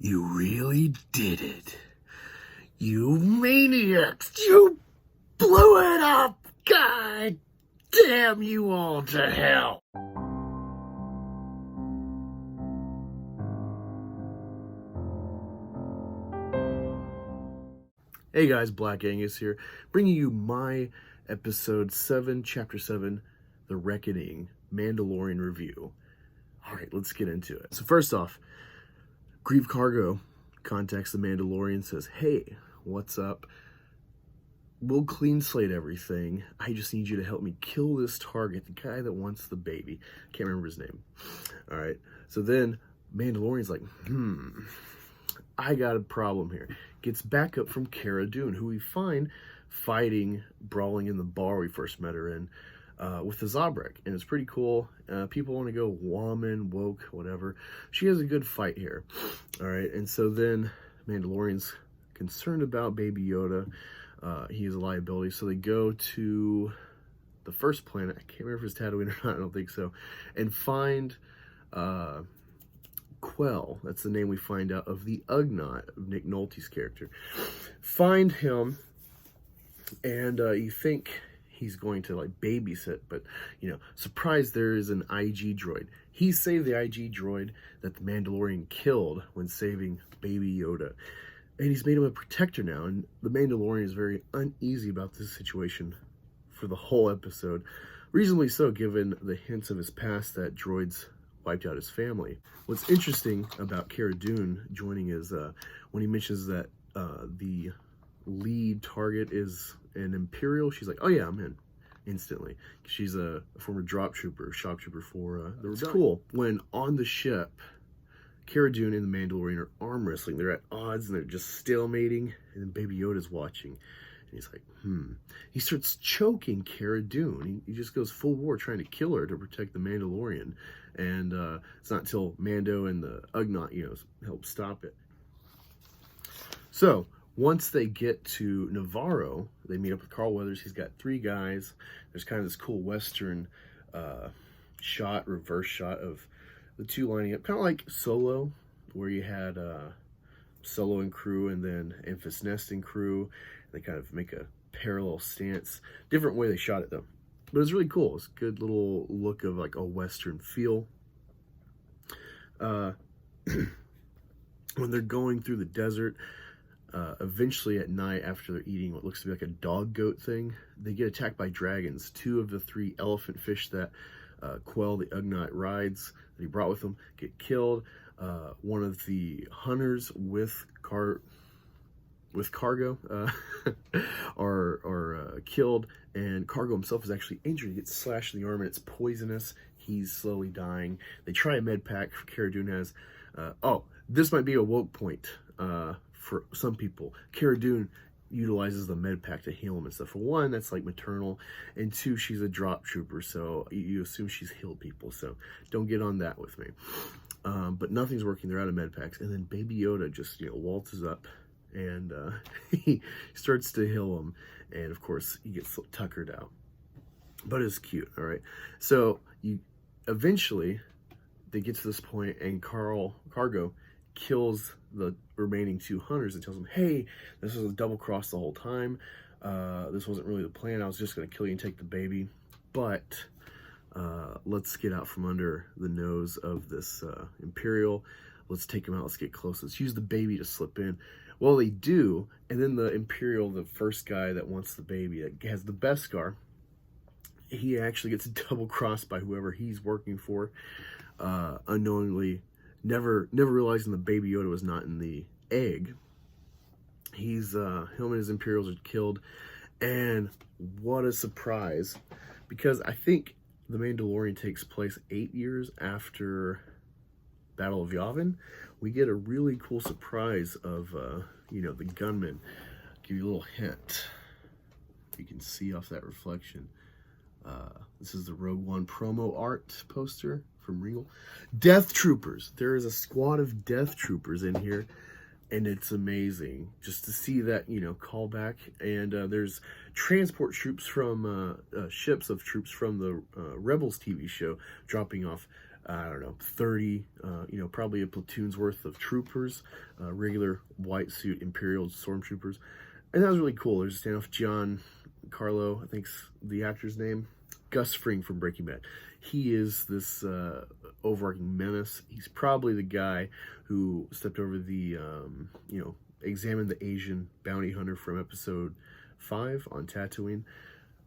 You really did it. You maniacs! You blew it up! God damn you all to hell! Hey guys, Black Angus here, bringing you my episode 7, chapter 7, The Reckoning, Mandalorian review. Alright, let's get into it. So first off, Grieve Cargo contacts the Mandalorian, says, hey, what's up? We'll clean slate everything. I just need you to help me kill this target, the guy that wants the baby. Can't remember his name. Alright, so then Mandalorian's like, I got a problem here. Gets back up from Cara Dune, who we find fighting, brawling in the bar we first met her in, with the Zabrak. And it's pretty cool. People want to go woman, woke, whatever. She has a good fight here. All right, and so then Mandalorian's concerned about Baby Yoda. He is a liability, so they go to the first planet. I can't remember if it's Tatooine or not. I don't think so. And find Quell, that's the name we find out, of the Ugnaught, of Nick Nolte's character. Find him, and you think he's going to like babysit, but surprise, there is an IG droid. He saved the IG droid that the Mandalorian killed when saving Baby Yoda, and he's made him a protector now. And the Mandalorian is very uneasy about this situation for the whole episode, reasonably so, given the hints of his past that droids wiped out his family. What's interesting about Cara Dune joining is when he mentions that the lead target is an Imperial, she's like, oh yeah, I'm in instantly. She's a former shock trooper for the Rebellion. Cool. When on the ship, Cara Dune and the Mandalorian are arm wrestling. They're at odds and they're just stalemating, and then Baby Yoda's watching. And he's like, He starts choking Cara Dune. He just goes full war trying to kill her to protect the Mandalorian. And it's not until Mando and the Ugnaught, help stop it. So, once they get to Navarro, they meet up with Carl Weathers. He's got 3 guys. There's kind of this cool Western reverse shot of the 2 lining up. Kind of like Solo, where you had Solo and crew and then Enfys Nest and crew. They kind of make a parallel stance. Different way they shot it, though. But it's really cool. It's a good little look of like a Western feel. When they're going through the desert, eventually at night, after they're eating what looks to be like a dog goat thing, they get attacked by dragons. 2 of the 3 elephant fish that Quell, the Ugnaught, rides, that he brought with him, get killed. One of the hunters with Cargo are killed, and Cargo himself is actually injured. He gets slashed in the arm and it's poisonous. He's slowly dying. They try a med pack. Cara Dune has this might be a woke point for some people. Cara Dune utilizes the med pack to heal him and stuff. For one, that's like maternal, and 2, she's a drop trooper, so you assume she's healed people, so don't get on that with me. But nothing's working. They're out of med packs, and then Baby Yoda just waltzes up and he starts to heal him, and of course he gets tuckered out, but it's cute. All right, so eventually they get to this point, and Cargo kills the remaining 2 hunters and tells them, hey, this was a double cross the whole time. This wasn't really the plan. I was just going to kill you and take the baby, but let's get out from under the nose of this Imperial. Let's take him out. Let's get close. Let's use the baby to slip in. Well, they do, and then the Imperial, the first guy that wants the baby, that has the Beskar, he actually gets double-crossed by whoever he's working for, unknowingly, never realizing the Baby Yoda was not in the egg. Him and his Imperials are killed, and what a surprise, because I think The Mandalorian takes place 8 years after Battle of Yavin. We get a really cool surprise of, the gunman. Give you a little hint. You can see off that reflection. This is the Rogue One promo art poster from Regal. Death Troopers. There is a squad of Death Troopers in here, and it's amazing just to see that, callback. And there's transport troops from, ships of troops from the Rebels TV show dropping off I don't know, 30, probably a platoon's worth of troopers, regular white suit Imperial stormtroopers. And that was really cool. There's a standoff. John Carlo, I think's the actor's name. Gus Fring from Breaking Bad. He is this overarching menace. He's probably the guy who stepped over the, examined the Asian bounty hunter from episode 5 on Tatooine.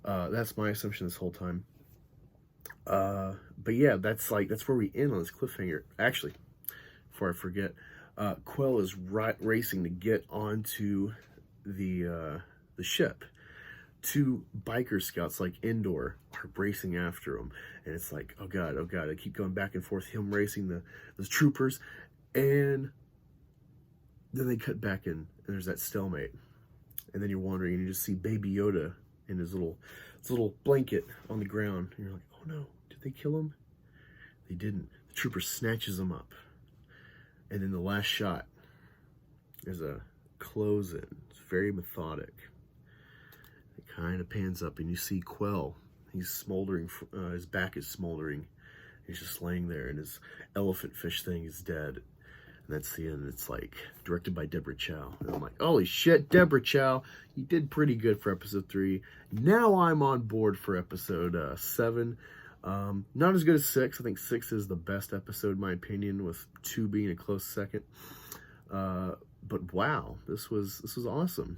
That's my assumption this whole time. But yeah, that's where we end on this cliffhanger. Actually, before I forget, Quell is racing to get onto the ship. 2 biker scouts, like Endor, are racing after him, and it's like, oh god, I keep going back and forth, him racing the troopers, and then they cut back in, and there's that stalemate, and then you're wondering, and you just see Baby Yoda in his little blanket on the ground, and you're like, oh no, did they kill him? They didn't. The trooper snatches him up, and then the last shot is a close-in. It's very methodic. It kind of pans up, and you see Quell. He's smoldering. His back is smoldering. He's just laying there, and his elephant fish thing is dead. And that's the end. It's like directed by Deborah Chow. And I'm like, holy shit, Deborah Chow, you did pretty good for episode 3. Now I'm on board for episode 7. Not as good as 6. I think 6 is the best episode, in my opinion, with 2 being a close second. But wow, this was awesome.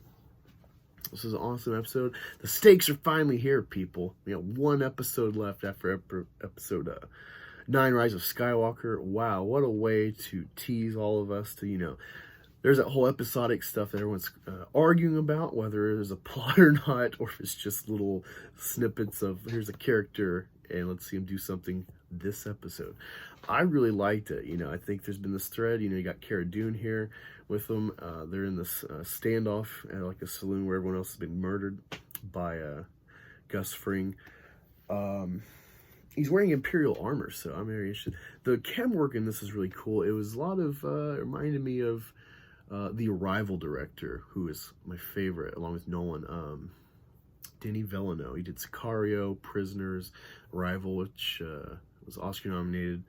This is an awesome episode. The stakes are finally here, people. We got 1 episode left after episode 9, Rise of Skywalker. Wow, what a way to tease all of us to, there's that whole episodic stuff that everyone's arguing about, whether there's a plot or not, or if it's just little snippets of, here's a character, and let's see him do something this episode. I really liked it. I think there's been this thread. You got Cara Dune here with them. They're in this standoff at like a saloon where everyone else has been murdered by Gus Fring. He's wearing Imperial armor, so I'm very interested. The camera work in this is really cool. It was a lot of, it reminded me of the Arrival director, who is my favorite, along with Nolan. Denis Villeneuve. He did Sicario, Prisoners, Arrival, which was Oscar nominated.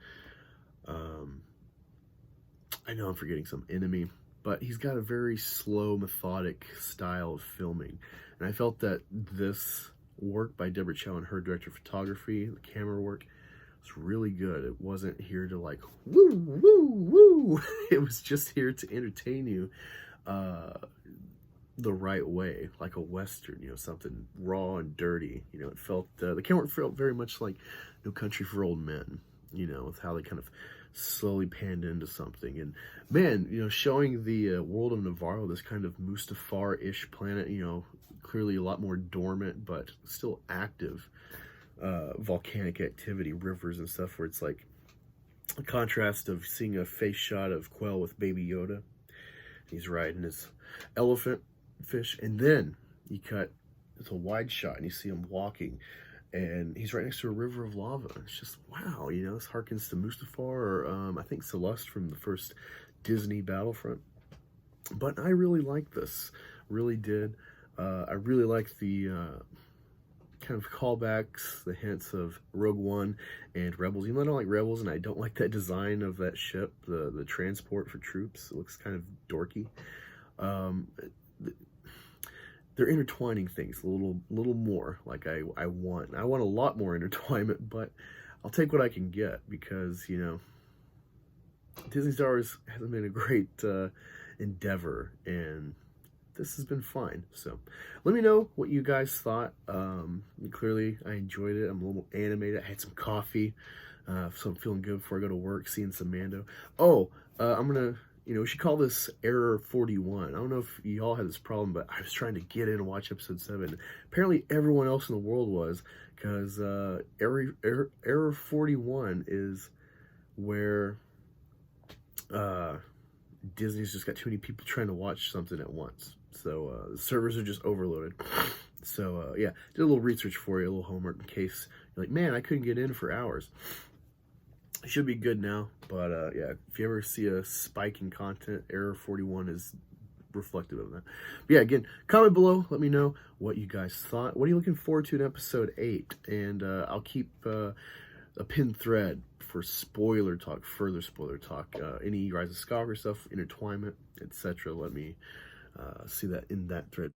I know I'm forgetting some, Enemy, but he's got a very slow, methodic style of filming. And I felt that this work by Deborah Chow and her director of photography, the camera work, was really good. It wasn't here to like, woo, woo, woo. It was just here to entertain you the right way, like a Western, something raw and dirty. It felt, the camera felt very much like No Country for Old Men, with how they kind of slowly panned into something. And man, showing the world of Navarro, this kind of Mustafar-ish planet, clearly a lot more dormant, but still active volcanic activity, rivers and stuff, where it's like a contrast of seeing a face shot of Quell with Baby Yoda. He's riding his elephant fish, and then you cut, it's a wide shot, and you see him walking, and he's right next to a river of lava. It's just, wow, this harkens to Mustafar, or I think Celeste from the first Disney Battlefront. But I really liked this, really did. I really liked the kind of callbacks, the hints of Rogue One and Rebels. Even though I don't like Rebels, and I don't like that design of that ship, the transport for troops. It looks kind of dorky. They're intertwining things a little more, like I want. I want a lot more intertwinement, but I'll take what I can get, because Disney Star Wars hasn't been a great endeavor, and this has been fine. So let me know what you guys thought. Clearly I enjoyed it. I'm a little animated. I had some coffee, so I'm feeling good before I go to work, seeing some Mando. I'm gonna, we should call this Error 41. I don't know if y'all had this problem, but I was trying to get in and watch episode 7. Apparently everyone else in the world was, because Error 41 is where Disney's just got too many people trying to watch something at once. So the servers are just overloaded. So yeah, did a little research for you, a little homework, in case you're like, man, I couldn't get in for hours. It should be good now, but yeah, if you ever see a spike in content, Error 41 is reflective of that. But yeah, again, comment below, let me know what you guys thought. What are you looking forward to in episode 8? And I'll keep a pinned thread for for spoiler talk, further spoiler talk, any Rise of Skywalker stuff, intertwinement, etc. Let me see that in that thread.